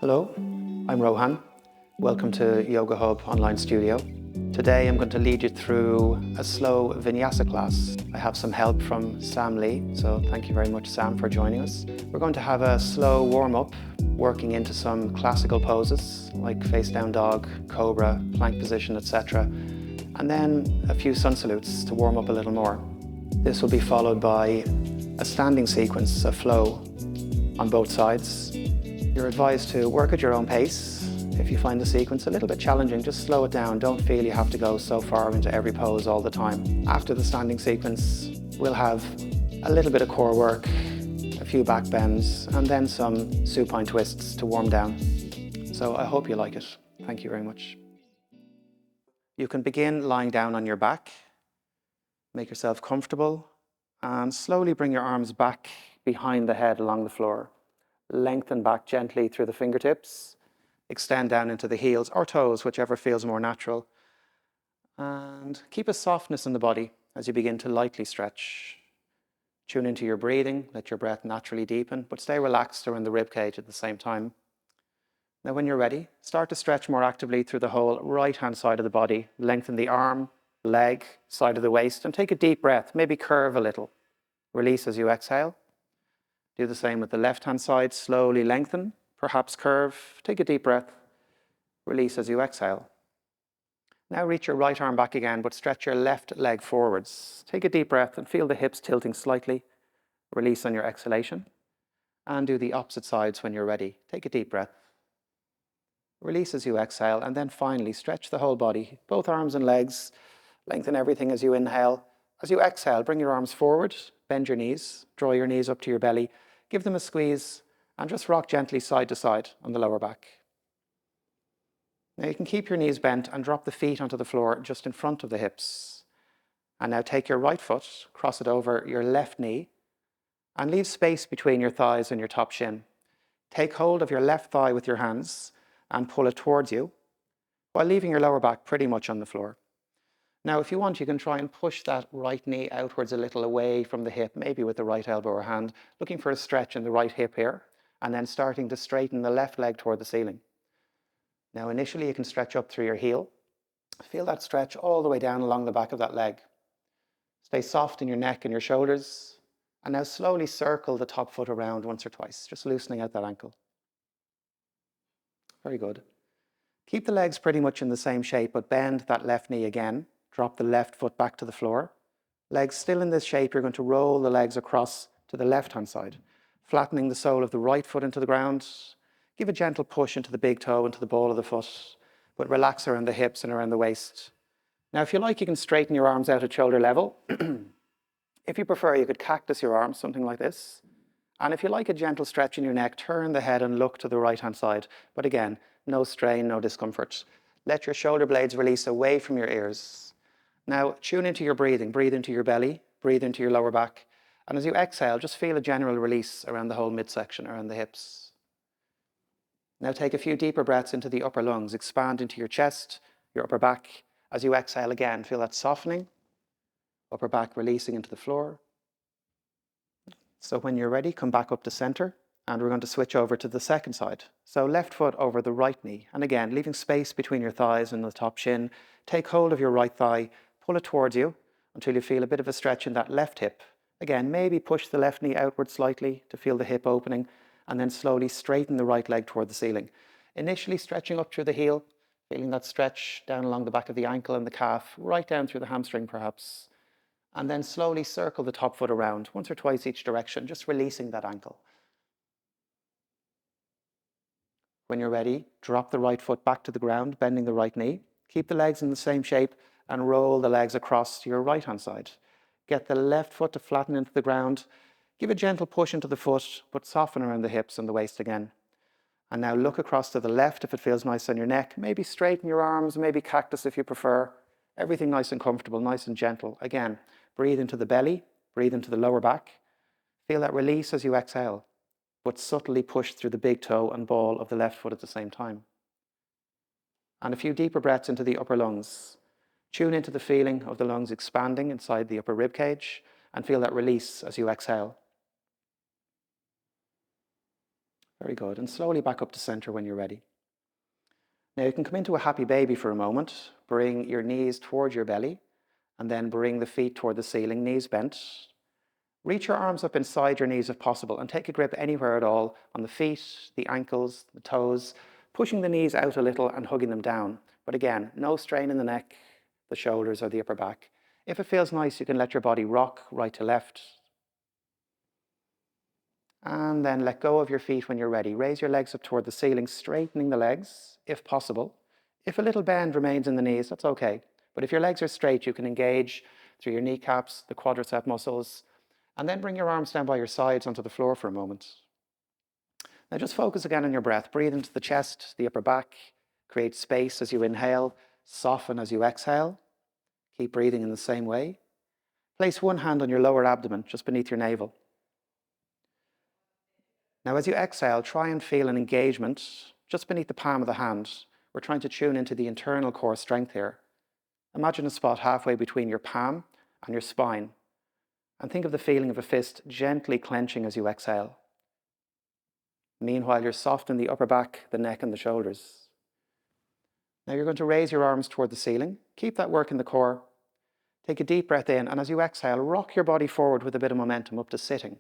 Hello, I'm Rohan. Welcome to Yoga Hub online studio. Today I'm going to lead you through a slow Vinyasa class. I have some help from Sam Lee, so thank you very much, Sam, for joining us. We're going to have a slow warm-up, working into some classical poses like face down dog, cobra, plank position, etc. And then a few sun salutes to warm up a little more. This will be followed by a standing sequence, a flow on both sides. You're advised to work at your own pace. If you find the sequence a little bit challenging, just slow it down. Don't feel you have to go so far into every pose all the time. After the standing sequence, we'll have a little bit of core work, a few back bends, and then some supine twists to warm down. So I hope you like it. Thank you very much. You can begin lying down on your back. Make yourself comfortable and slowly bring your arms back behind the head along the floor. Lengthen back gently through the fingertips. Extend down into the heels or toes, whichever feels more natural. And keep a softness in the body as you begin to lightly stretch. Tune into your breathing, let your breath naturally deepen, but stay relaxed around the ribcage at the same time. Now when you're ready, start to stretch more actively through the whole right-hand side of the body. Lengthen the arm, leg, side of the waist, and take a deep breath, maybe curve a little. Release as you exhale. Do the same with the left-hand side, slowly lengthen, perhaps curve, take a deep breath, release as you exhale. Now reach your right arm back again, but stretch your left leg forwards. Take a deep breath and feel the hips tilting slightly. Release on your exhalation. And do the opposite sides when you're ready. Take a deep breath. Release as you exhale, and then finally stretch the whole body, both arms and legs. Lengthen everything as you inhale. As you exhale, bring your arms forward, bend your knees, draw your knees up to your belly, give them a squeeze, and just rock gently side to side on the lower back. Now you can keep your knees bent and drop the feet onto the floor just in front of the hips. And now take your right foot, cross it over your left knee, and leave space between your thighs and your top shin. Take hold of your left thigh with your hands and pull it towards you, while leaving your lower back pretty much on the floor. Now, if you want, you can try and push that right knee outwards a little away from the hip, maybe with the right elbow or hand, looking for a stretch in the right hip here, and then starting to straighten the left leg toward the ceiling. Now, initially, you can stretch up through your heel. Feel that stretch all the way down along the back of that leg. Stay soft in your neck and your shoulders, and now slowly circle the top foot around once or twice, just loosening out that ankle. Very good. Keep the legs pretty much in the same shape, but bend that left knee again. Drop the left foot back to the floor. Legs still in this shape, you're going to roll the legs across to the left-hand side, flattening the sole of the right foot into the ground. Give a gentle push into the big toe, into the ball of the foot, but relax around the hips and around the waist. Now, if you like, you can straighten your arms out at shoulder level. If you prefer, you could cactus your arms, something like this. And if you like a gentle stretch in your neck, turn the head and look to the right-hand side. But again, no strain, no discomfort. Let your shoulder blades release away from your ears. Now, tune into your breathing. Breathe into your belly, breathe into your lower back. And as you exhale, just feel a general release around the whole midsection, around the hips. Now take a few deeper breaths into the upper lungs. Expand into your chest, your upper back. As you exhale again, feel that softening. Upper back releasing into the floor. So when you're ready, come back up to center. And we're going to switch over to the second side. So left foot over the right knee. And again, leaving space between your thighs and the top shin. Take hold of your right thigh. Pull it towards you until you feel a bit of a stretch in that left hip. Again, maybe push the left knee outward slightly to feel the hip opening, and then slowly straighten the right leg toward the ceiling. Initially stretching up through the heel, feeling that stretch down along the back of the ankle and the calf, right down through the hamstring perhaps. And then slowly circle the top foot around, once or twice each direction, just releasing that ankle. When you're ready, drop the right foot back to the ground, bending the right knee. Keep the legs in the same shape and roll the legs across to your right-hand side. Get the left foot to flatten into the ground. Give a gentle push into the foot, but soften around the hips and the waist again. And now look across to the left if it feels nice on your neck. Maybe straighten your arms, maybe cactus if you prefer. Everything nice and comfortable, nice and gentle. Again, breathe into the belly, breathe into the lower back. Feel that release as you exhale, but subtly push through the big toe and ball of the left foot at the same time. And a few deeper breaths into the upper lungs. Tune into the feeling of the lungs expanding inside the upper rib cage and feel that release as you exhale. Very good. And slowly back up to center when you're ready. Now you can come into a happy baby for a moment. Bring your knees towards your belly and then bring the feet toward the ceiling, knees bent. Reach your arms up inside your knees if possible and take a grip anywhere at all on the feet, the ankles, the toes, pushing the knees out a little and hugging them down. But again, no strain in the neck, the shoulders or the upper back. If it feels nice, you can let your body rock right to left. And then let go of your feet when you're ready. Raise your legs up toward the ceiling, straightening the legs if possible. If a little bend remains in the knees, that's okay. But if your legs are straight, you can engage through your kneecaps, the quadricep muscles, and then bring your arms down by your sides onto the floor for a moment. Now just focus again on your breath. Breathe into the chest, the upper back. Create space as you inhale. Soften as you exhale. Keep breathing in the same way. Place one hand on your lower abdomen, just beneath your navel. Now as you exhale, try and feel an engagement just beneath the palm of the hand. We're trying to tune into the internal core strength here. Imagine a spot halfway between your palm and your spine. And think of the feeling of a fist gently clenching as you exhale. Meanwhile, you're soft in the upper back, the neck and the shoulders. Now you're going to raise your arms toward the ceiling. Keep that work in the core. Take a deep breath in, and as you exhale, rock your body forward with a bit of momentum up to sitting.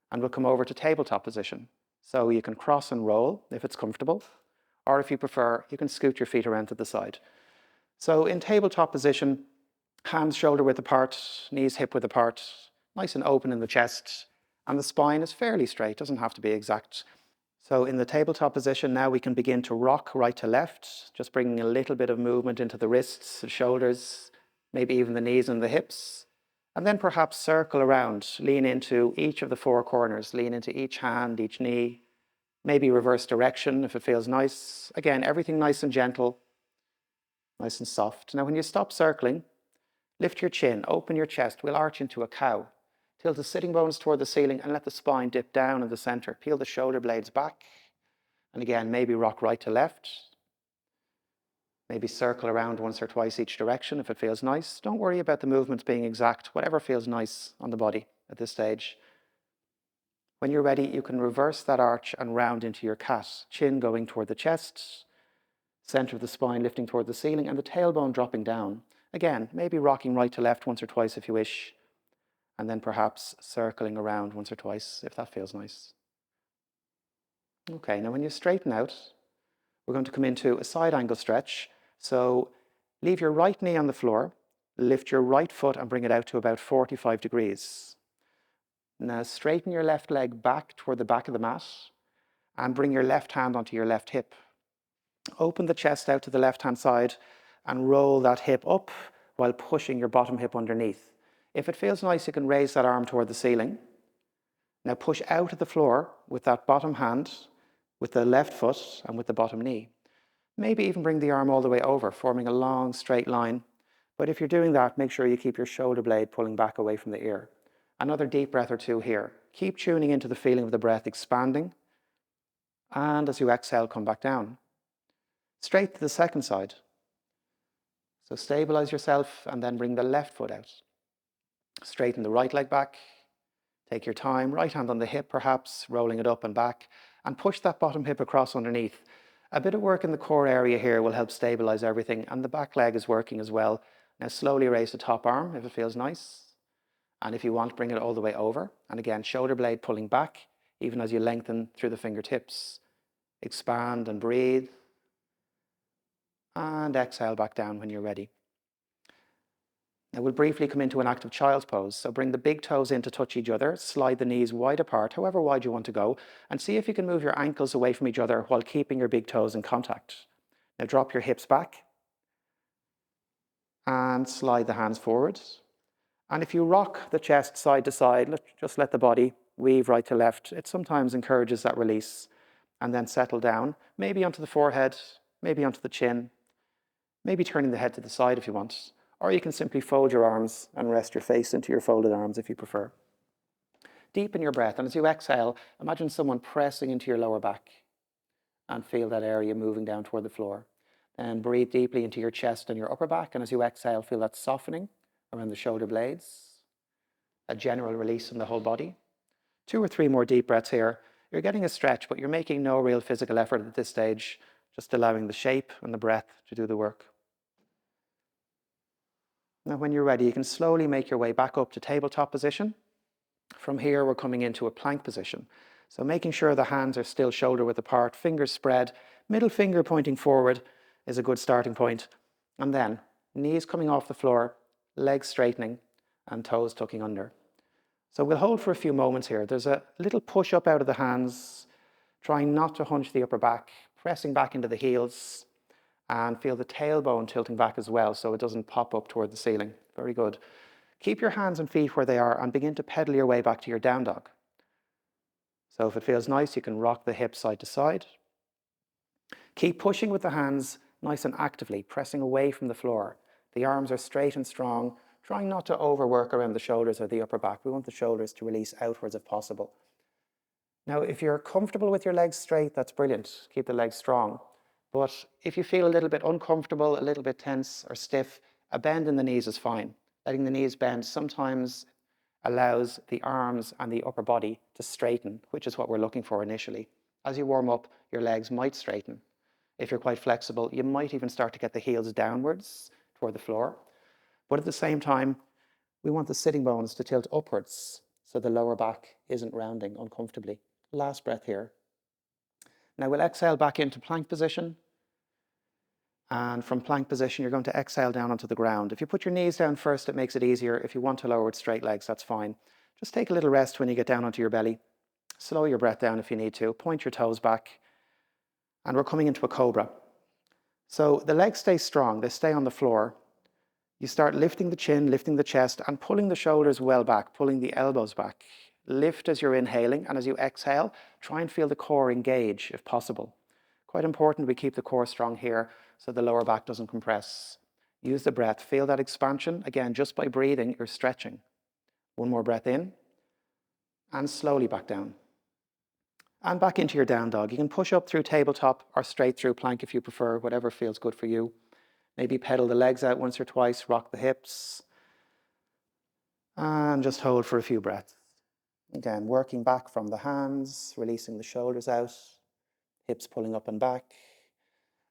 And we'll come over to tabletop position. So you can cross and roll if it's comfortable, or if you prefer, you can scoot your feet around to the side. So in tabletop position, hands shoulder width apart, knees hip width apart, nice and open in the chest, and the spine is fairly straight, doesn't have to be exact. So in the tabletop position now we can begin to rock right to left, just bringing a little bit of movement into the wrists, the shoulders, maybe even the knees and the hips. And then perhaps circle around, lean into each of the four corners, lean into each hand, each knee, maybe reverse direction if it feels nice. Again, everything nice and gentle, nice and soft. Now when you stop circling, lift your chin, open your chest, we'll arch into a cow. Tilt the sitting bones toward the ceiling and let the spine dip down in the center. Peel the shoulder blades back. And again, maybe rock right to left. Maybe circle around once or twice each direction if it feels nice. Don't worry about the movements being exact, whatever feels nice on the body at this stage. When you're ready, you can reverse that arch and round into your cat. Chin going toward the chest, center of the spine lifting toward the ceiling, and the tailbone dropping down. Again, maybe rocking right to left once or twice if you wish, and then perhaps circling around once or twice if that feels nice. Okay, now when you straighten out, we're going to come into a side angle stretch. So leave your right knee on the floor, lift your right foot and bring it out to about 45 degrees. Now straighten your left leg back toward the back of the mat and bring your left hand onto your left hip. Open the chest out to the left-hand side and roll that hip up while pushing your bottom hip underneath. If it feels nice, you can raise that arm toward the ceiling. Now push out of the floor with that bottom hand, with the left foot and with the bottom knee. Maybe even bring the arm all the way over, forming a long straight line. But if you're doing that, make sure you keep your shoulder blade pulling back away from the ear. Another deep breath or two here. Keep tuning into the feeling of the breath expanding. And as you exhale, come back down. Straight to the second side. So stabilize yourself and then bring the left foot out. Straighten the right leg back. Take your time, right hand on the hip perhaps, rolling it up and back, and push that bottom hip across underneath. A bit of work in the core area here will help stabilize everything, and the back leg is working as well. Now slowly raise the top arm if it feels nice. And if you want, bring it all the way over. And again, shoulder blade pulling back, even as you lengthen through the fingertips. Expand and breathe. And exhale back down when you're ready. Now we'll briefly come into an active child's pose. So bring the big toes in to touch each other, slide the knees wide apart, however wide you want to go, and see if you can move your ankles away from each other while keeping your big toes in contact. Now drop your hips back and slide the hands forward. And if you rock the chest side to side, just let the body weave right to left. It sometimes encourages that release. And then settle down, maybe onto the forehead, maybe onto the chin, maybe turning the head to the side if you want. Or you can simply fold your arms and rest your face into your folded arms if you prefer. Deepen your breath, and as you exhale, imagine someone pressing into your lower back and feel that area moving down toward the floor. Then breathe deeply into your chest and your upper back, and as you exhale, feel that softening around the shoulder blades, a general release in the whole body. 2 or 3 more deep breaths here. You're getting a stretch, but you're making no real physical effort at this stage, just allowing the shape and the breath to do the work. Now, when you're ready, you can slowly make your way back up to tabletop position. From here, we're coming into a plank position. So making sure the hands are still shoulder width apart, fingers spread, middle finger pointing forward is a good starting point. And then knees coming off the floor, legs straightening, and toes tucking under. So we'll hold for a few moments here. There's a little push up out of the hands, trying not to hunch the upper back, pressing back into the heels, and feel the tailbone tilting back as well so it doesn't pop up toward the ceiling. Very good. Keep your hands and feet where they are and begin to pedal your way back to your down dog. So if it feels nice, you can rock the hips side to side. Keep pushing with the hands nice and actively, pressing away from the floor. The arms are straight and strong, trying not to overwork around the shoulders or the upper back. We want the shoulders to release outwards if possible. Now, if you're comfortable with your legs straight, that's brilliant. Keep the legs strong. But if you feel a little bit uncomfortable, a little bit tense or stiff, a bend in the knees is fine. Letting the knees bend sometimes allows the arms and the upper body to straighten, which is what we're looking for initially. As you warm up, your legs might straighten. If you're quite flexible, you might even start to get the heels downwards toward the floor. But at the same time, we want the sitting bones to tilt upwards so the lower back isn't rounding uncomfortably. Last breath here. Now we'll exhale back into plank position. And from plank position, you're going to exhale down onto the ground. If you put your knees down first, it makes it easier. If you want to lower with straight legs, that's fine. Just take a little rest when you get down onto your belly. Slow your breath down if you need to. Point your toes back. And we're coming into a cobra. So the legs stay strong. They stay on the floor. You start lifting the chin, lifting the chest, and pulling the shoulders well back, pulling the elbows back. Lift as you're inhaling, and as you exhale, try and feel the core engage if possible. Quite important we keep the core strong here so the lower back doesn't compress. Use the breath. Feel that expansion. Again, just by breathing, you're stretching. One more breath in, and slowly back down. And back into your down dog. You can push up through tabletop or straight through plank if you prefer, whatever feels good for you. Maybe pedal the legs out once or twice, rock the hips, and just hold for a few breaths. Again, working back from the hands, releasing the shoulders out, hips pulling up and back.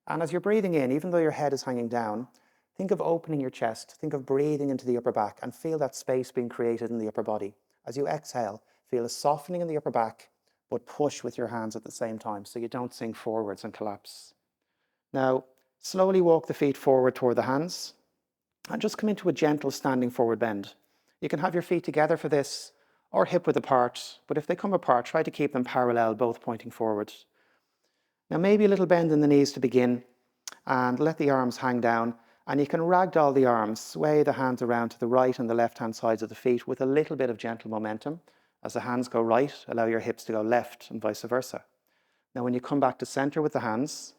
And as you're breathing in, even though your head is hanging down, think of opening your chest, think of breathing into the upper back and feel that space being created in the upper body. As you exhale, feel a softening in the upper back, but push with your hands at the same time so you don't sink forwards and collapse. Now, slowly walk the feet forward toward the hands and just come into a gentle standing forward bend. You can have your feet together for this or hip width apart, but if they come apart, try to keep them parallel, both pointing forward. Now maybe a little bend in the knees to begin and let the arms hang down, and you can ragdoll the arms, sway the hands around to the right and the left hand sides of the feet with a little bit of gentle momentum. As the hands go right, allow your hips to go left and vice versa. Now when you come back to center with the hands,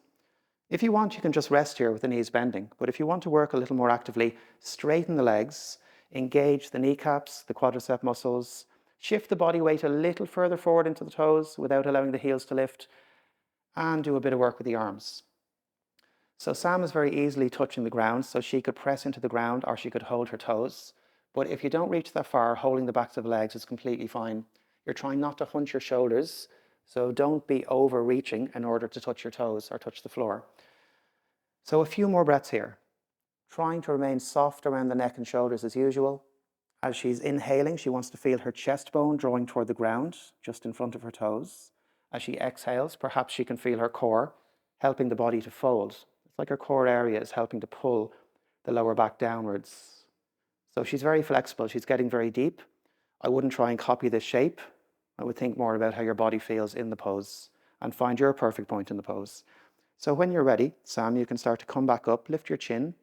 if you want, you can just rest here with the knees bending. But if you want to work a little more actively, straighten the legs, engage the kneecaps, the quadricep muscles, shift the body weight a little further forward into the toes without allowing the heels to lift, and do a bit of work with the arms. So Sam is very easily touching the ground, so she could press into the ground or she could hold her toes. But if you don't reach that far, holding the backs of the legs is completely fine. You're trying not to hunch your shoulders, so don't be overreaching in order to touch your toes or touch the floor. So a few more breaths here. Trying to remain soft around the neck and shoulders as usual. As she's inhaling, she wants to feel her chest bone drawing toward the ground, just in front of her toes. As she exhales, perhaps she can feel her core, helping the body to fold. It's like her core area is helping to pull the lower back downwards. So she's very flexible. She's getting very deep. I wouldn't try and copy this shape. I would think more about how your body feels in the pose and find your perfect point in the pose. So when you're ready, Sam, you can start to come back up, lift your chin,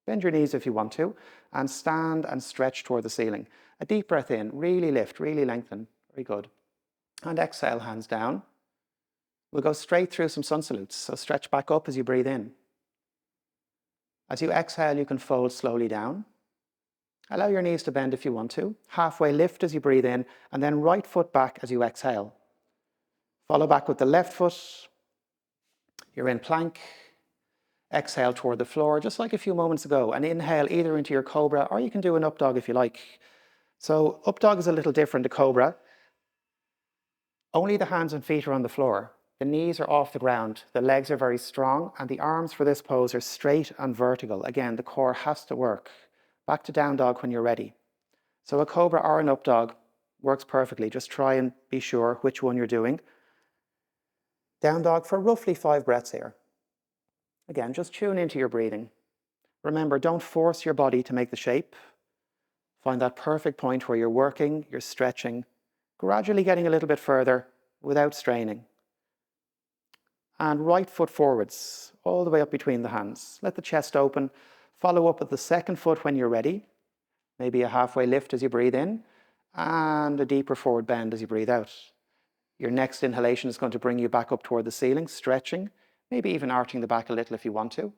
bend your knees if you want to, and stand and stretch toward the ceiling. A deep breath in, really lift, really lengthen. Very good. And exhale, hands down. We'll go straight through some sun salutes. So stretch back up as you breathe in. As you exhale, you can fold slowly down. Allow your knees to bend if you want to. Halfway lift as you breathe in, and then right foot back as you exhale. Follow back with the left foot. You're in plank. Exhale toward the floor, just like a few moments ago, and inhale either into your cobra, or you can do an up dog if you like. So up dog is a little different to cobra. Only the hands and feet are on the floor. The knees are off the ground. The legs are very strong, and the arms for this pose are straight and vertical. Again, the core has to work. Back to down dog when you're ready. So a cobra or an up dog works perfectly. Just try and be sure which one you're doing. Down dog for roughly 5 breaths here. Again, just tune into your breathing. Remember, don't force your body to make the shape. Find that perfect point where you're working, you're stretching, gradually getting a little bit further without straining. And right foot forwards, all the way up between the hands. Let the chest open. Follow up with the second foot when you're ready. Maybe a halfway lift as you breathe in, and a deeper forward bend as you breathe out. Your next inhalation is going to bring you back up toward the ceiling, stretching, maybe even arching the back a little if you want to.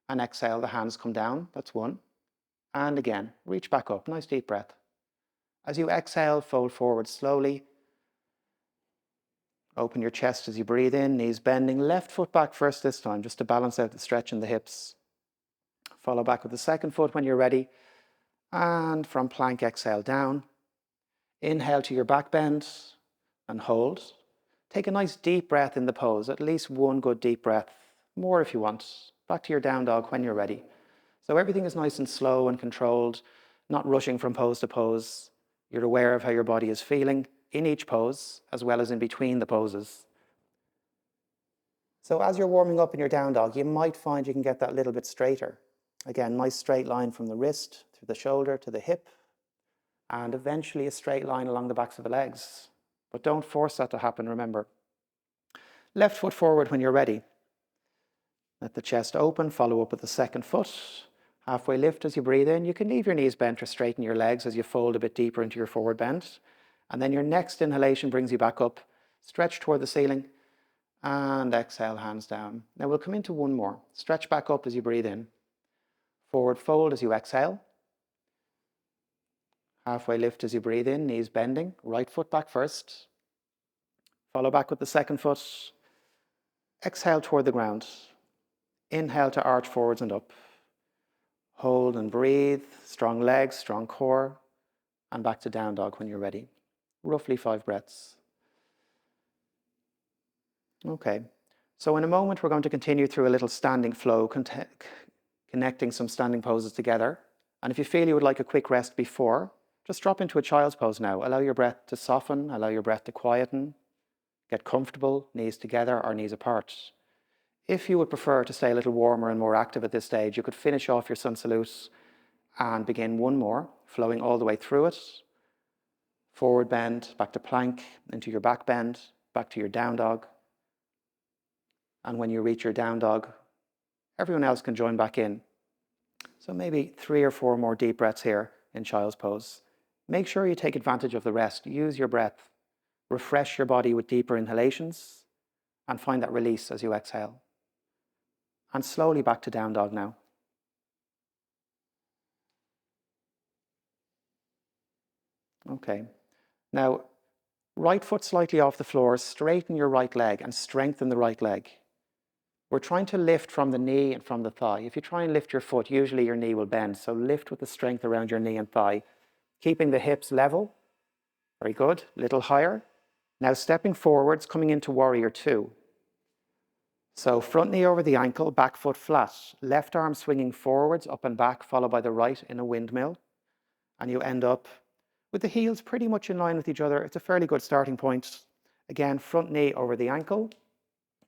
And exhale, the hands come down, that's one. And again, reach back up, nice deep breath. As you exhale, fold forward slowly. Open your chest as you breathe in, knees bending, left foot back first this time, just to balance out the stretch in the hips. Follow back with the second foot when you're ready. And from plank, exhale down. Inhale to your back bend and hold. Take a nice deep breath in the pose, at least one good deep breath, more if you want. Back to your down dog when you're ready. So everything is nice and slow and controlled, not rushing from pose to pose. You're aware of how your body is feeling in each pose, as well as in between the poses. So as you're warming up in your down dog, you might find you can get that a little bit straighter. Again, nice straight line from the wrist, through the shoulder, to the hip, and eventually a straight line along the backs of the legs. But don't force that to happen, remember. Left foot forward when you're ready. Let the chest open, follow up with the second foot. Halfway lift as you breathe in. You can leave your knees bent or straighten your legs as you fold a bit deeper into your forward bend. And then your next inhalation brings you back up. Stretch toward the ceiling and exhale, hands down. Now we'll come into one more. Stretch back up as you breathe in. Forward fold as you exhale. Halfway lift as you breathe in, knees bending. Right foot back first. Follow back with the second foot. Exhale toward the ground. Inhale to arch forwards and up. Hold and breathe. Strong legs, strong core. And back to down dog when you're ready. Roughly 5 breaths. Okay, so in a moment we're going to continue through a little standing flow, connecting some standing poses together. And if you feel you would like a quick rest before, just drop into a child's pose now. Allow your breath to soften, allow your breath to quieten. Get comfortable, knees together or knees apart. If you would prefer to stay a little warmer and more active at this stage, you could finish off your sun salute and begin one more, flowing all the way through it. Forward bend, back to plank, into your back bend, back to your down dog. And when you reach your down dog, everyone else can join back in. So maybe 3 or 4 more deep breaths here in child's pose. Make sure you take advantage of the rest. Use your breath. Refresh your body with deeper inhalations and find that release as you exhale. And slowly back to down dog now. Okay. Now, right foot slightly off the floor, straighten your right leg and strengthen the right leg. We're trying to lift from the knee and from the thigh. If you try and lift your foot, usually your knee will bend. So lift with the strength around your knee and thigh, keeping the hips level. Very good. Little higher. Now stepping forwards, coming into warrior 2. So front knee over the ankle, back foot flat. Left arm swinging forwards, up and back, followed by the right in a windmill. And you end up with the heels pretty much in line with each other. It's a fairly good starting point. Again, front knee over the ankle.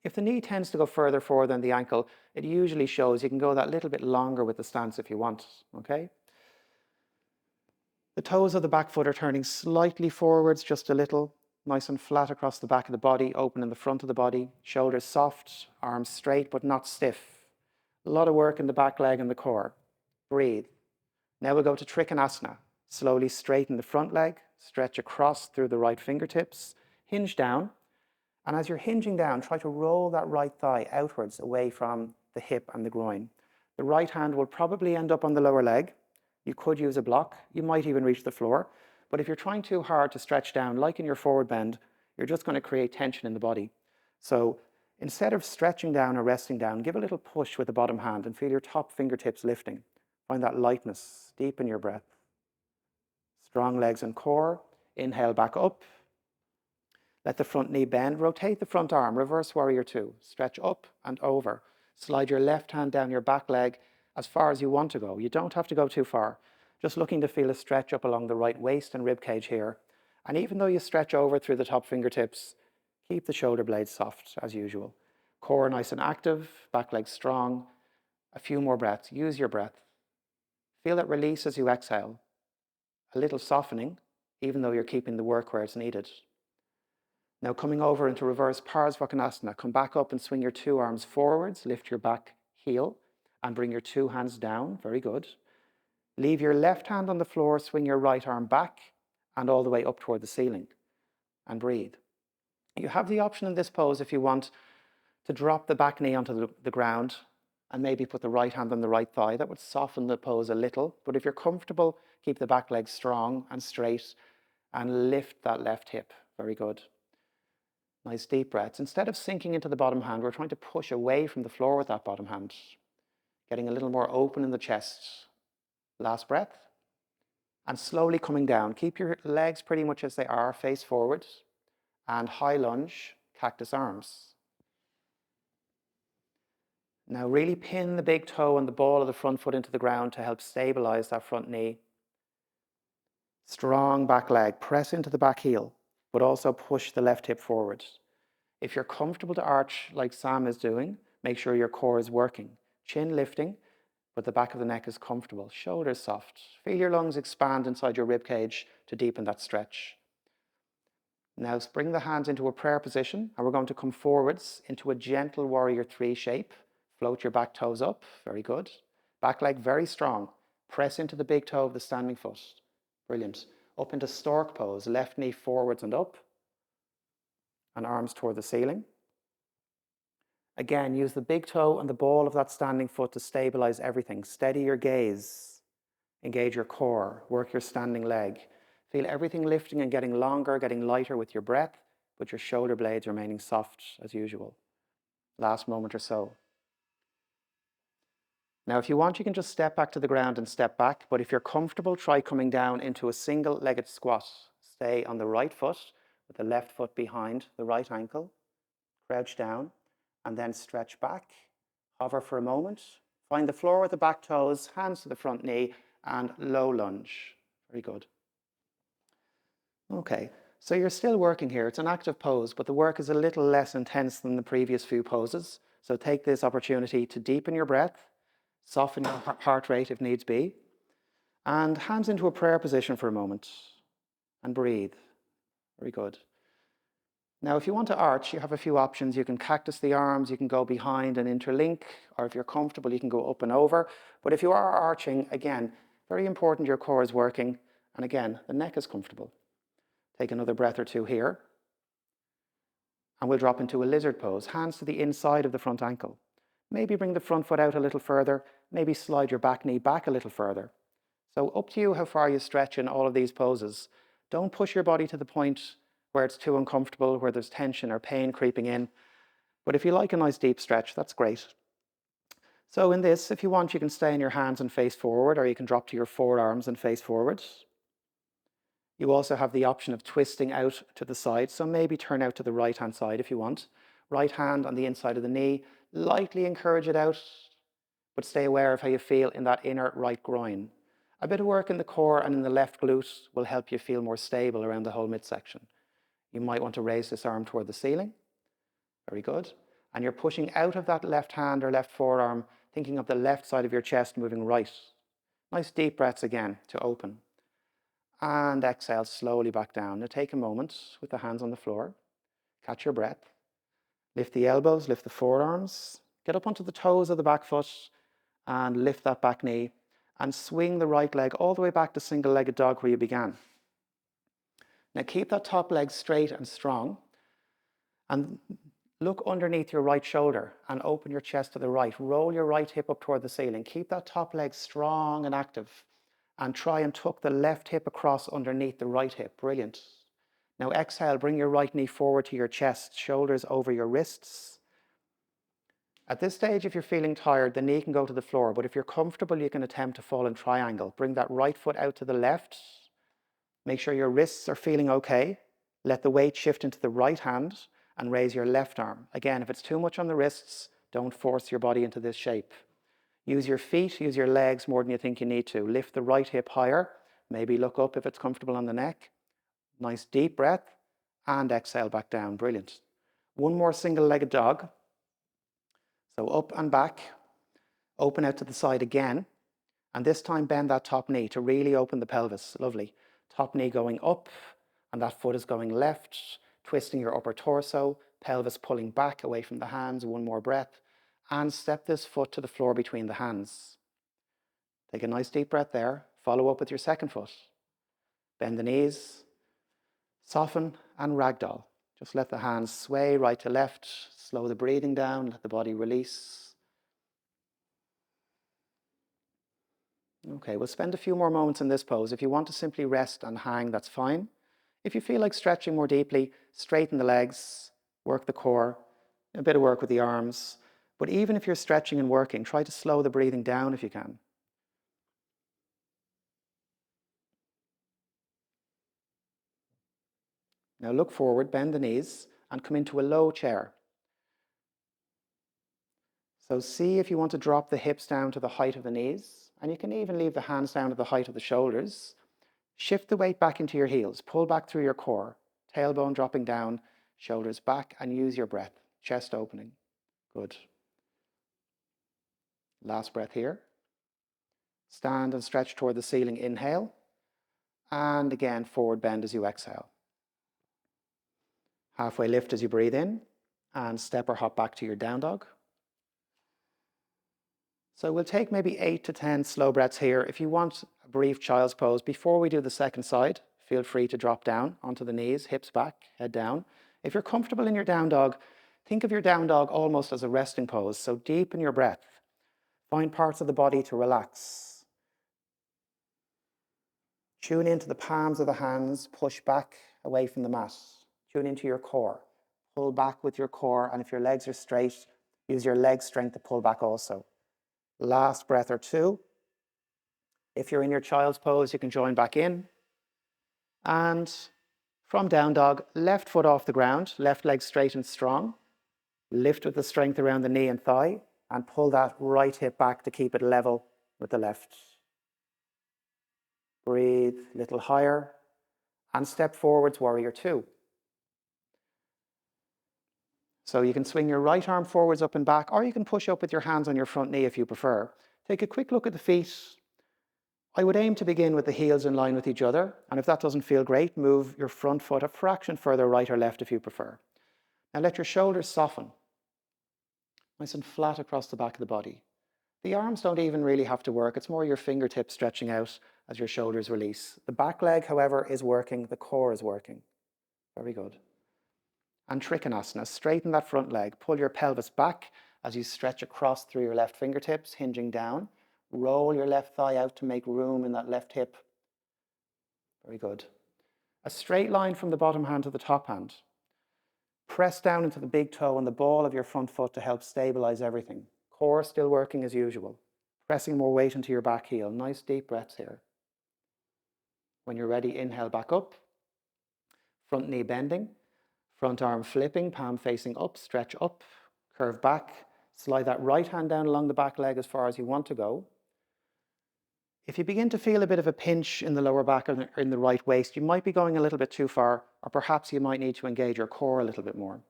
If the knee tends to go further forward than the ankle, it usually shows you can go that little bit longer with the stance if you want, okay? The toes of the back foot are turning slightly forwards, just a little, nice and flat across the back of the body, open in the front of the body, shoulders soft, arms straight but not stiff. A lot of work in the back leg and the core. Breathe. Now we'll go to Trikonasana. Slowly straighten the front leg, stretch across through the right fingertips, hinge down. And as you're hinging down, try to roll that right thigh outwards away from the hip and the groin. The right hand will probably end up on the lower leg. You could use a block. You might even reach the floor. But if you're trying too hard to stretch down, like in your forward bend, you're just going to create tension in the body. So instead of stretching down or resting down, give a little push with the bottom hand and feel your top fingertips lifting. Find that lightness. Deepen your breath. Strong legs and core. Inhale back up. Let the front knee bend. Rotate the front arm. Reverse warrior two. Stretch up and over. Slide your left hand down your back leg as far as you want to go. You don't have to go too far. Just looking to feel a stretch up along the right waist and rib cage here. And even though you stretch over through the top fingertips, keep the shoulder blades soft as usual. Core nice and active, back leg strong. A few more breaths. Use your breath. Feel it release as you exhale. A little softening, even though you're keeping the work where it's needed. Now coming over into reverse Parsvakonasana, come back up and swing your two arms forwards, lift your back heel and bring your two hands down, very good. Leave your left hand on the floor, swing your right arm back and all the way up toward the ceiling and breathe. You have the option in this pose if you want to drop the back knee onto the ground and maybe put the right hand on the right thigh. That would soften the pose a little, but if you're comfortable, keep the back leg strong and straight and lift that left hip, very good. Nice deep breaths. Instead of sinking into the bottom hand, we're trying to push away from the floor with that bottom hand, getting a little more open in the chest. Last breath. And slowly coming down. Keep your legs pretty much as they are, face forward. And high lunge, cactus arms. Now really pin the big toe and the ball of the front foot into the ground to help stabilize that front knee. Strong back leg. Press into the back heel, but also push the left hip forward. If you're comfortable to arch like Sam is doing, make sure your core is working. Chin lifting, but the back of the neck is comfortable. Shoulders soft. Feel your lungs expand inside your rib cage to deepen that stretch. Now bring the hands into a prayer position and we're going to come forwards into a gentle warrior three shape. Float your back toes up, very good. Back leg very strong. Press into the big toe of the standing foot. Brilliant. Up into stork pose, left knee forwards and up. And arms toward the ceiling. Again, use the big toe and the ball of that standing foot to stabilize everything. Steady your gaze. Engage your core. Work your standing leg. Feel everything lifting and getting longer, getting lighter with your breath, but your shoulder blades remaining soft as usual. Last moment or so. Now, if you want, you can just step back to the ground and step back, but if you're comfortable, try coming down into a single-legged squat. Stay on the right foot with the left foot behind the right ankle. Crouch down and then stretch back. Hover for a moment. Find the floor with the back toes, hands to the front knee, and low lunge. Very good. Okay, so you're still working here. It's an active pose, but the work is a little less intense than the previous few poses. So take this opportunity to deepen your breath, soften your heart rate if needs be, and hands into a prayer position for a moment, and breathe. Very good. Now, if you want to arch, you have a few options. You can cactus the arms, you can go behind and interlink, or if you're comfortable, you can go up and over. But if you are arching, again, very important your core is working, and again, the neck is comfortable. Take another breath or two here. And we'll drop into a lizard pose, hands to the inside of the front ankle. Maybe bring the front foot out a little further, maybe slide your back knee back a little further. So up to you how far you stretch in all of these poses. Don't push your body to the point where it's too uncomfortable, where there's tension or pain creeping in. But if you like a nice deep stretch, that's great. So in this, if you want, you can stay in your hands and face forward, or you can drop to your forearms and face forward. You also have the option of twisting out to the side, so maybe turn out to the right-hand side if you want. Right hand on the inside of the knee, lightly encourage it out, but stay aware of how you feel in that inner right groin. A bit of work in the core and in the left glute will help you feel more stable around the whole midsection. You might want to raise this arm toward the ceiling. Very good. And you're pushing out of that left hand or left forearm, thinking of the left side of your chest moving right. Nice deep breaths again to open. And exhale slowly back down. Now take a moment with the hands on the floor. Catch your breath. Lift the elbows, lift the forearms. Get up onto the toes of the back foot and lift that back knee. And swing the right leg all the way back to single-legged dog where you began. Now keep that top leg straight and strong. And look underneath your right shoulder and open your chest to the right. Roll your right hip up toward the ceiling. Keep that top leg strong and active. And try and tuck the left hip across underneath the right hip. Brilliant. Now exhale, bring your right knee forward to your chest, shoulders over your wrists. At this stage, if you're feeling tired, the knee can go to the floor, but if you're comfortable, you can attempt to fall in triangle. Bring that right foot out to the left. Make sure your wrists are feeling okay. Let the weight shift into the right hand and raise your left arm. Again, if it's too much on the wrists, don't force your body into this shape. Use your feet, use your legs more than you think you need to. Lift the right hip higher. Maybe look up if it's comfortable on the neck. Nice deep breath and exhale back down. Brilliant. One more single-legged dog. So up and back. Open out to the side again. And this time bend that top knee to really open the pelvis. Lovely. Top knee going up and that foot is going left, twisting your upper torso, pelvis pulling back away from the hands. One more breath. And step this foot to the floor between the hands. Take a nice deep breath there. Follow up with your second foot. Bend the knees, soften and ragdoll. Just let the hands sway right to left. Slow the breathing down, let the body release. Okay, we'll spend a few more moments in this pose. If you want to simply rest and hang, that's fine. If you feel like stretching more deeply, straighten the legs, work the core, a bit of work with the arms. But even if you're stretching and working, try to slow the breathing down if you can. Now look forward, bend the knees, and come into a low chair. So see if you want to drop the hips down to the height of the knees, and you can even leave the hands down to the height of the shoulders. Shift the weight back into your heels, pull back through your core, tailbone dropping down, shoulders back, and use your breath, chest opening. Good. Last breath here. Stand and stretch toward the ceiling, inhale, and again forward bend as you exhale. Halfway lift as you breathe in, and step or hop back to your down dog. So we'll take maybe 8 to 10 slow breaths here. If you want a brief child's pose, before we do the second side, feel free to drop down onto the knees, hips back, head down. If you're comfortable in your down dog, think of your down dog almost as a resting pose. So deepen your breath. Find parts of the body to relax. Tune into the palms of the hands, push back away from the mat. Tune into your core. Pull back with your core, and if your legs are straight, use your leg strength to pull back also. Last breath or two. If you're in your child's pose, you can join back in. And from down dog, left foot off the ground, left leg straight and strong. Lift with the strength around the knee and thigh, and pull that right hip back to keep it level with the left. Breathe a little higher, and step forwards, warrior two. So you can swing your right arm forwards, up and back, or you can push up with your hands on your front knee if you prefer. Take a quick look at the feet. I would aim to begin with the heels in line with each other, and if that doesn't feel great, move your front foot a fraction further right or left if you prefer. Now let your shoulders soften, nice and flat across the back of the body. The arms don't even really have to work, it's more your fingertips stretching out as your shoulders release. The back leg, however, is working, the core is working. Very good. And Trikonasana, straighten that front leg, pull your pelvis back as you stretch across through your left fingertips, hinging down. Roll your left thigh out to make room in that left hip. Very good. A straight line from the bottom hand to the top hand. Press down into the big toe and the ball of your front foot to help stabilize everything. Core still working as usual. Pressing more weight into your back heel. Nice deep breaths here. When you're ready, inhale back up. Front knee bending. Front arm flipping, palm facing up, stretch up, curve back. Slide that right hand down along the back leg as far as you want to go. If you begin to feel a bit of a pinch in the lower back or in the right waist, you might be going a little bit too far, or perhaps you might need to engage your core a little bit more.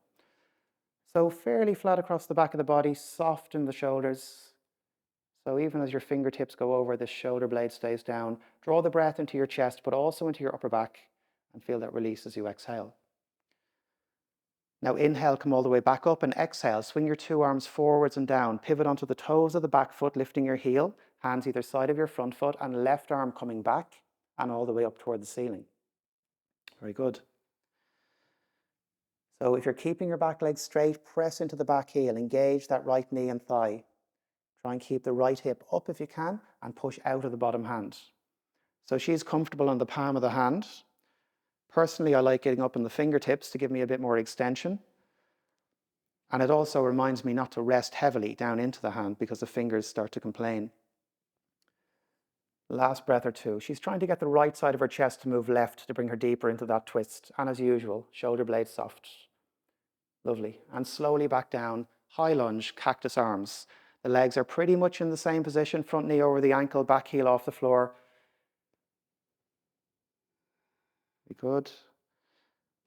So fairly flat across the back of the body, soften the shoulders. So even as your fingertips go over, the shoulder blade stays down. Draw the breath into your chest, but also into your upper back, and feel that release as you exhale. Now inhale, come all the way back up, and exhale, swing your two arms forwards and down. Pivot onto the toes of the back foot, lifting your heel, hands either side of your front foot, and left arm coming back and all the way up toward the ceiling. Very good. So if you're keeping your back leg straight, press into the back heel, engage that right knee and thigh. Try and keep the right hip up if you can, and push out of the bottom hand. So she's comfortable on the palm of the hand. Personally, I like getting up on the fingertips to give me a bit more extension. And it also reminds me not to rest heavily down into the hand because the fingers start to complain. Last breath or two. She's trying to get the right side of her chest to move left to bring her deeper into that twist. And as usual, shoulder blades soft. Lovely. And slowly back down. High lunge, cactus arms. The legs are pretty much in the same position. Front knee over the ankle, back heel off the floor. Very good.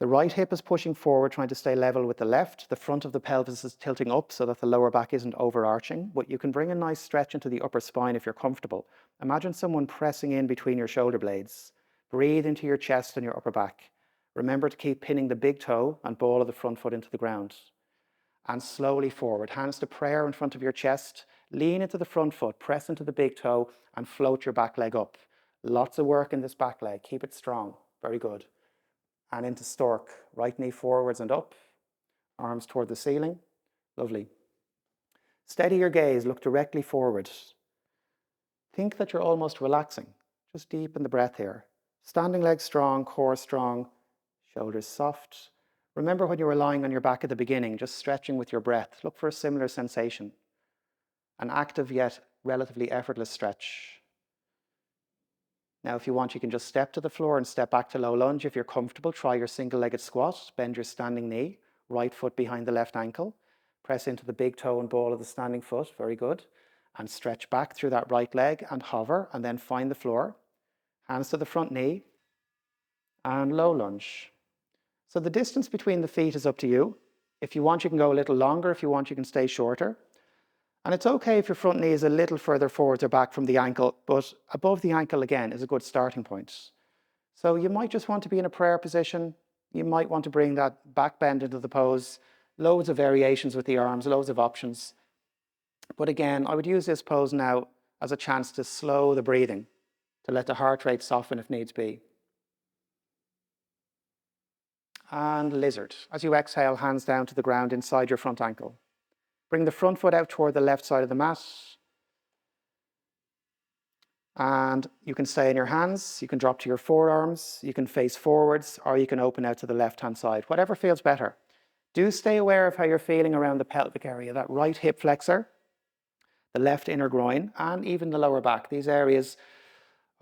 The right hip is pushing forward, trying to stay level with the left. The front of the pelvis is tilting up so that the lower back isn't overarching, but you can bring a nice stretch into the upper spine if you're comfortable. Imagine someone pressing in between your shoulder blades. Breathe into your chest and your upper back. Remember to keep pinning the big toe and ball of the front foot into the ground. And slowly forward, hands to prayer in front of your chest. Lean into the front foot, press into the big toe and float your back leg up. Lots of work in this back leg. Keep it strong. Very good. And into stork, right knee forwards and up, arms toward the ceiling. Lovely. Steady your gaze, look directly forward. Think that you're almost relaxing. Just deepen the breath here. Standing legs strong, core strong, shoulders soft. Remember when you were lying on your back at the beginning, just stretching with your breath. Look for a similar sensation. An active yet relatively effortless stretch. Now, if you want, you can just step to the floor and step back to low lunge. If you're comfortable, try your single-legged squat. Bend your standing knee, right foot behind the left ankle. Press into the big toe and ball of the standing foot. Very good. And stretch back through that right leg and hover, and then find the floor. Hands to the front knee and low lunge. So the distance between the feet is up to you. If you want, you can go a little longer. If you want, you can stay shorter. And it's okay if your front knee is a little further forwards or back from the ankle, but above the ankle again is a good starting point. So you might just want to be in a prayer position. You might want to bring that back bend into the pose. Loads of variations with the arms, loads of options. But again, I would use this pose now as a chance to slow the breathing, to let the heart rate soften if needs be. And lizard. As you exhale, hands down to the ground inside your front ankle. Bring the front foot out toward the left side of the mat. And you can stay in your hands, you can drop to your forearms, you can face forwards, or you can open out to the left-hand side, whatever feels better. Do stay aware of how you're feeling around the pelvic area, that right hip flexor, the left inner groin, and even the lower back. These areas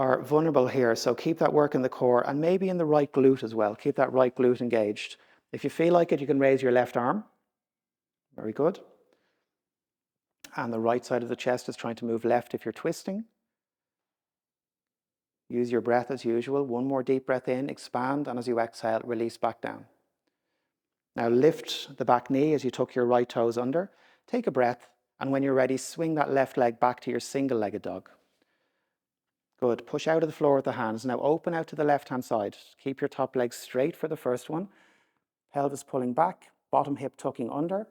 are vulnerable here, so keep that work in the core and maybe in the right glute as well. Keep that right glute engaged. If you feel like it, you can raise your left arm. Very good. And the right side of the chest is trying to move left if you're twisting. Use your breath as usual. One more deep breath in, expand, and as you exhale, release back down. Now lift the back knee as you tuck your right toes under. Take a breath, and when you're ready, swing that left leg back to your single-legged dog. Good. Push out of the floor with the hands. Now open out to the left-hand side. Keep your top leg straight for the first one. Pelvis pulling back, bottom hip tucking under.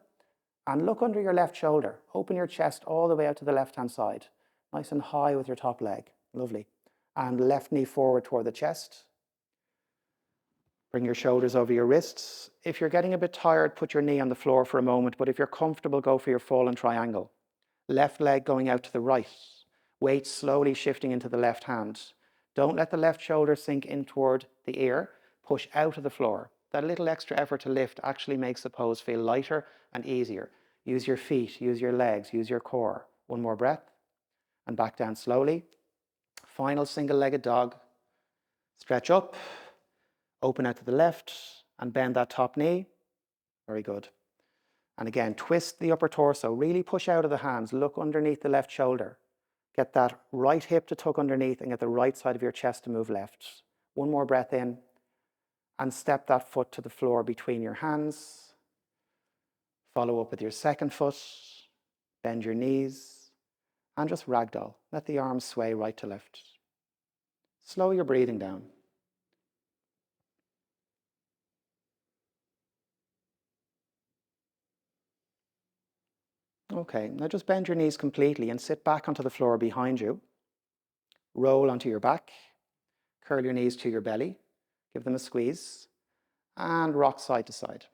And look under your left shoulder. Open your chest all the way out to the left-hand side. Nice and high with your top leg. Lovely. And left knee forward toward the chest. Bring your shoulders over your wrists. If you're getting a bit tired, put your knee on the floor for a moment. But if you're comfortable, go for your fallen triangle. Left leg going out to the right. Weight slowly shifting into the left hand. Don't let the left shoulder sink in toward the ear. Push out of the floor. That little extra effort to lift actually makes the pose feel lighter and easier. Use your feet, use your legs, use your core. One more breath. And back down slowly. Final single-legged dog. Stretch up. Open out to the left. And bend that top knee. Very good. And again, twist the upper torso. Really push out of the hands. Look underneath the left shoulder. Get that right hip to tuck underneath and get the right side of your chest to move left. One more breath in. And step that foot to the floor between your hands. Follow up with your second foot. Bend your knees. And just ragdoll. Let the arms sway right to left. Slow your breathing down. Okay, now just bend your knees completely and sit back onto the floor behind you. Roll onto your back. Curl your knees to your belly. Give them a squeeze. And rock side to side.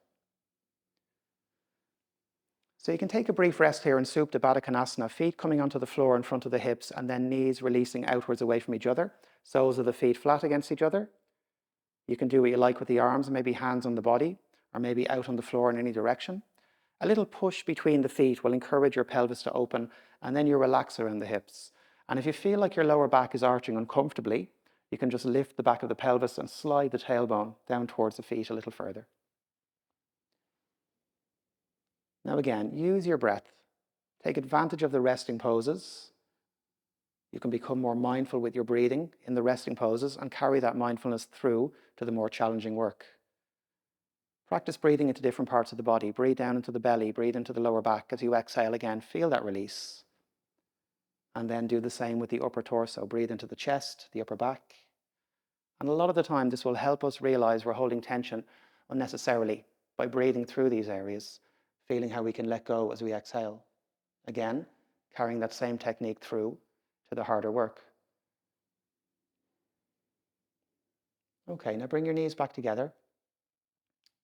So you can take a brief rest here in Supta Baddha Konasana, feet coming onto the floor in front of the hips and then knees releasing outwards away from each other. Soles of the feet flat against each other. You can do what you like with the arms, maybe hands on the body, or maybe out on the floor in any direction. A little push between the feet will encourage your pelvis to open, and then you relax around the hips. And if you feel like your lower back is arching uncomfortably, you can just lift the back of the pelvis and slide the tailbone down towards the feet a little further. Now again, use your breath. Take advantage of the resting poses. You can become more mindful with your breathing in the resting poses and carry that mindfulness through to the more challenging work. Practice breathing into different parts of the body. Breathe down into the belly, breathe into the lower back. As you exhale again, feel that release. And then do the same with the upper torso. Breathe into the chest, the upper back. And a lot of the time, this will help us realize we're holding tension unnecessarily by breathing through these areas, feeling how we can let go as we exhale. Again, carrying that same technique through to the harder work. Okay, now bring your knees back together.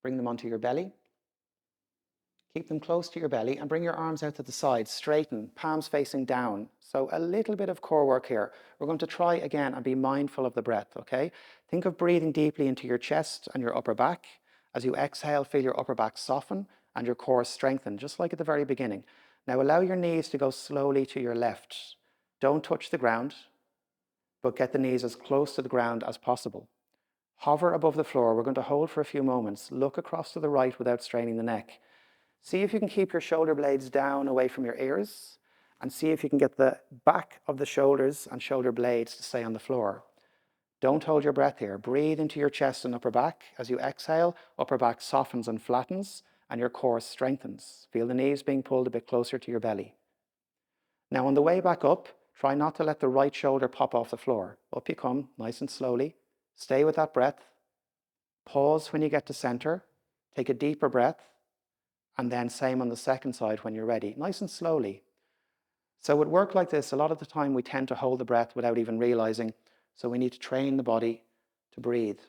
Bring them onto your belly. Keep them close to your belly and bring your arms out to the side. Straighten, palms facing down. So a little bit of core work here. We're going to try again and be mindful of the breath, okay? Think of breathing deeply into your chest and your upper back. As you exhale, feel your upper back soften and your core strengthen, just like at the very beginning. Now allow your knees to go slowly to your left. Don't touch the ground, but get the knees as close to the ground as possible. Hover above the floor. We're going to hold for a few moments. Look across to the right without straining the neck. See if you can keep your shoulder blades down away from your ears, and see if you can get the back of the shoulders and shoulder blades to stay on the floor. Don't hold your breath here. Breathe into your chest and upper back. As you exhale, upper back softens and flattens, and your core strengthens. Feel the knees being pulled a bit closer to your belly. Now on the way back up, try not to let the right shoulder pop off the floor. Up you come, nice and slowly. Stay with that breath. Pause when you get to center. Take a deeper breath. And then same on the second side when you're ready, nice and slowly. So with work like this, a lot of the time we tend to hold the breath without even realizing. So we need to train the body to breathe.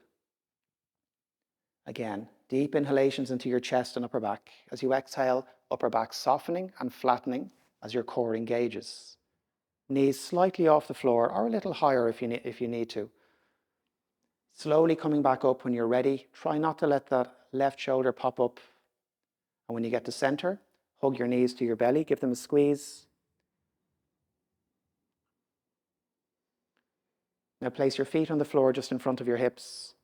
Again, deep inhalations into your chest and upper back. As you exhale, upper back softening and flattening as your core engages. Knees slightly off the floor or a little higher if you need to. Slowly coming back up when you're ready. Try not to let that left shoulder pop up. And when you get to center, hug your knees to your belly, give them a squeeze. Now place your feet on the floor just in front of your hips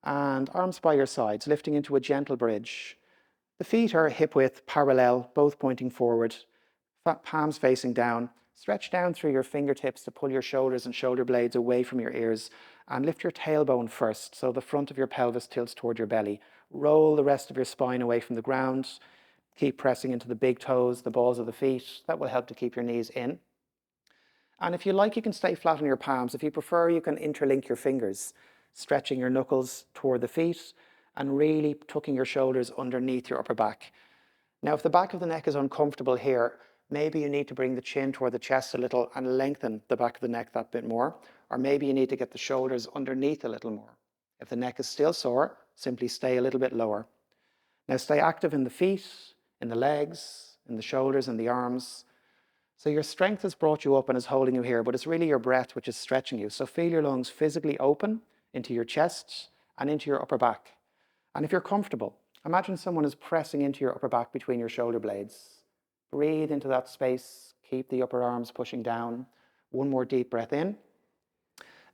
and arms by your sides, lifting into a gentle bridge. The feet are hip width parallel, both pointing forward, palms facing down. Stretch down through your fingertips to pull your shoulders and shoulder blades away from your ears, and lift your tailbone first so the front of your pelvis tilts toward your belly. Roll the rest of your spine away from the ground. Keep pressing into the big toes, the balls of the feet. That will help to keep your knees in. And if you like, you can stay flat on your palms. If you prefer, you can interlink your fingers, stretching your knuckles toward the feet and really tucking your shoulders underneath your upper back. Now, if the back of the neck is uncomfortable here, maybe you need to bring the chin toward the chest a little and lengthen the back of the neck that bit more. Or maybe you need to get the shoulders underneath a little more. If the neck is still sore, simply stay a little bit lower. Now stay active in the feet, in the legs, in the shoulders, and the arms. So your strength has brought you up and is holding you here, but it's really your breath which is stretching you. So feel your lungs physically open into your chest and into your upper back. And if you're comfortable, imagine someone is pressing into your upper back between your shoulder blades. Breathe into that space. Keep the upper arms pushing down. One more deep breath in.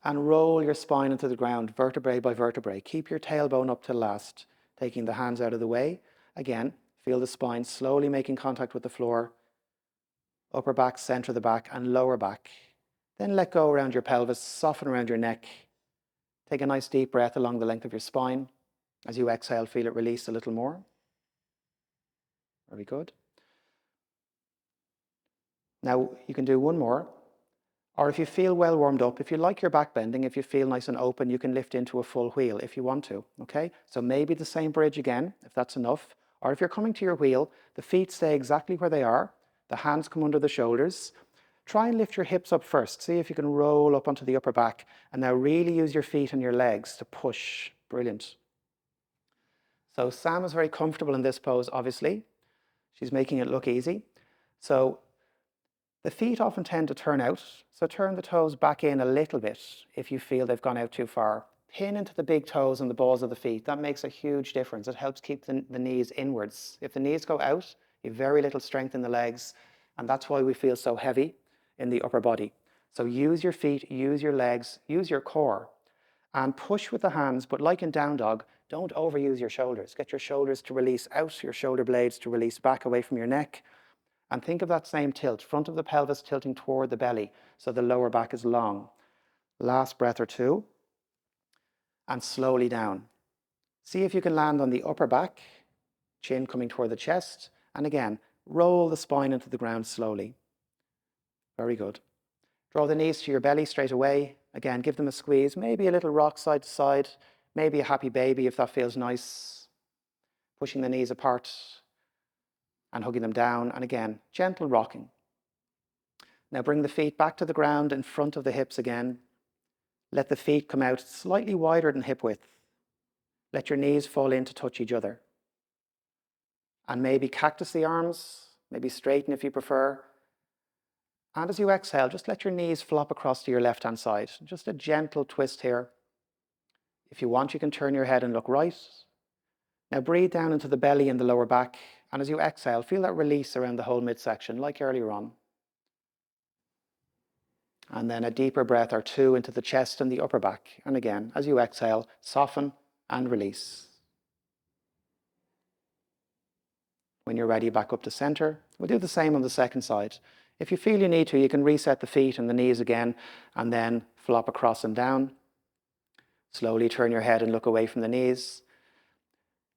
And roll your spine into the ground, vertebrae by vertebrae. Keep your tailbone up till last, taking the hands out of the way. Again, feel the spine slowly making contact with the floor. Upper back, center of the back, and lower back. Then let go around your pelvis, soften around your neck. Take a nice deep breath along the length of your spine. As you exhale, feel it release a little more. Very good. Now you can do one more. Or if you feel well warmed up, if you like your back bending, if you feel nice and open, you can lift into a full wheel if you want to, okay? So maybe the same bridge again, if that's enough. Or if you're coming to your wheel, the feet stay exactly where they are. The hands come under the shoulders. Try and lift your hips up first. See if you can roll up onto the upper back. And now really use your feet and your legs to push. Brilliant. So Sam is very comfortable in this pose, obviously. She's making it look easy. So the feet often tend to turn out, so turn the toes back in a little bit if you feel they've gone out too far. Pin into the big toes and the balls of the feet. That makes a huge difference. It helps keep the knees inwards. If the knees go out, you have very little strength in the legs, and that's why we feel so heavy in the upper body. So use your feet, use your legs, use your core, and push with the hands, but like in down dog, don't overuse your shoulders. Get your shoulders to release out, your shoulder blades to release back away from your neck. And think of that same tilt, front of the pelvis tilting toward the belly, so the lower back is long. Last breath or two, and slowly down. See if you can land on the upper back, chin coming toward the chest, and again, roll the spine into the ground slowly. Very good. Draw the knees to your belly straight away. Again, give them a squeeze, maybe a little rock side to side, maybe a happy baby if that feels nice. Pushing the knees apart and hugging them down, and again, gentle rocking. Now bring the feet back to the ground in front of the hips again. Let the feet come out slightly wider than hip width. Let your knees fall in to touch each other. And maybe cactus the arms, maybe straighten if you prefer. And as you exhale, just let your knees flop across to your left-hand side. Just a gentle twist here. If you want, you can turn your head and look right. Now breathe down into the belly and the lower back. And as you exhale, feel that release around the whole midsection, like earlier on. And then a deeper breath or two into the chest and the upper back. And again, as you exhale, soften and release. When you're ready, back up to center. We'll do the same on the second side. If you feel you need to, you can reset the feet and the knees again, and then flop across and down. Slowly turn your head and look away from the knees.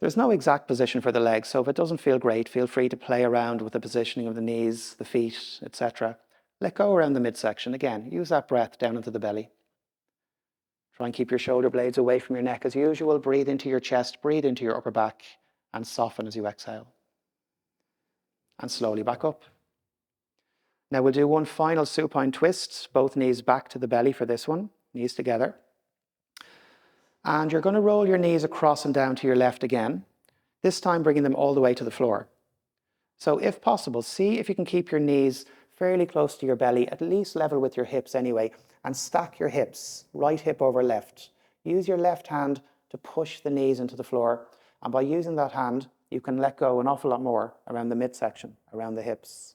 There's no exact position for the legs, so if it doesn't feel great, feel free to play around with the positioning of the knees, the feet, etc. Let go around the midsection. Again, use that breath down into the belly. Try and keep your shoulder blades away from your neck as usual. Breathe into your chest, breathe into your upper back, and soften as you exhale. And slowly back up. Now we'll do one final supine twist, both knees back to the belly for this one, knees together. And you're going to roll your knees across and down to your left again, this time bringing them all the way to the floor. So if possible, see if you can keep your knees fairly close to your belly, at least level with your hips anyway, and stack your hips, right hip over left. Use your left hand to push the knees into the floor, and by using that hand, you can let go an awful lot more around the midsection, around the hips.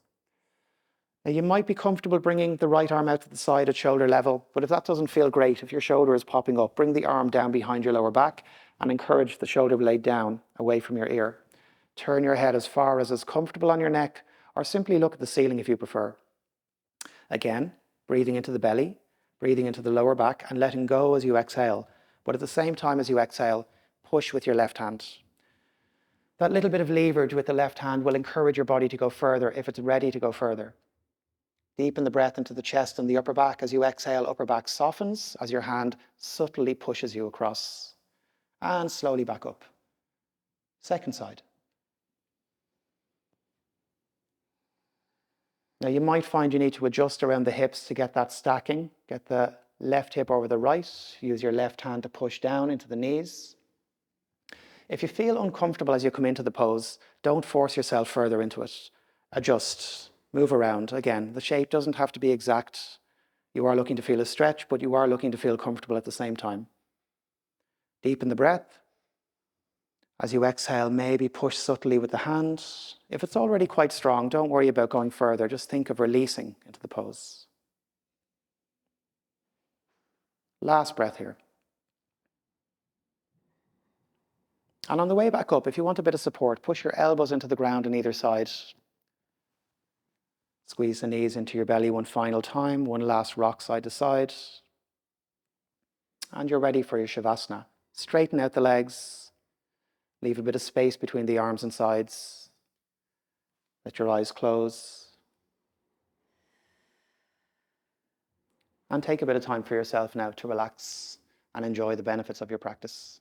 Now you might be comfortable bringing the right arm out to the side at shoulder level, but if that doesn't feel great, if your shoulder is popping up, bring the arm down behind your lower back and encourage the shoulder blade down away from your ear. Turn your head as far as is comfortable on your neck, or simply look at the ceiling if you prefer. Again, breathing into the belly, breathing into the lower back and letting go as you exhale. But at the same time as you exhale, push with your left hand. That little bit of leverage with the left hand will encourage your body to go further if it's ready to go further. Deepen the breath into the chest and the upper back. As you exhale, upper back softens as your hand subtly pushes you across. And slowly back up. Second side. Now you might find you need to adjust around the hips to get that stacking. Get the left hip over the right. Use your left hand to push down into the knees. If you feel uncomfortable as you come into the pose, don't force yourself further into it. Adjust. Move around. Again, the shape doesn't have to be exact. You are looking to feel a stretch, but you are looking to feel comfortable at the same time. Deepen the breath. As you exhale, maybe push subtly with the hand. If it's already quite strong, don't worry about going further. Just think of releasing into the pose. Last breath here. And on the way back up, if you want a bit of support, push your elbows into the ground on either side. Squeeze the knees into your belly one final time, one last rock side to side. And you're ready for your Shavasana. Straighten out the legs. Leave a bit of space between the arms and sides. Let your eyes close. And take a bit of time for yourself now to relax and enjoy the benefits of your practice.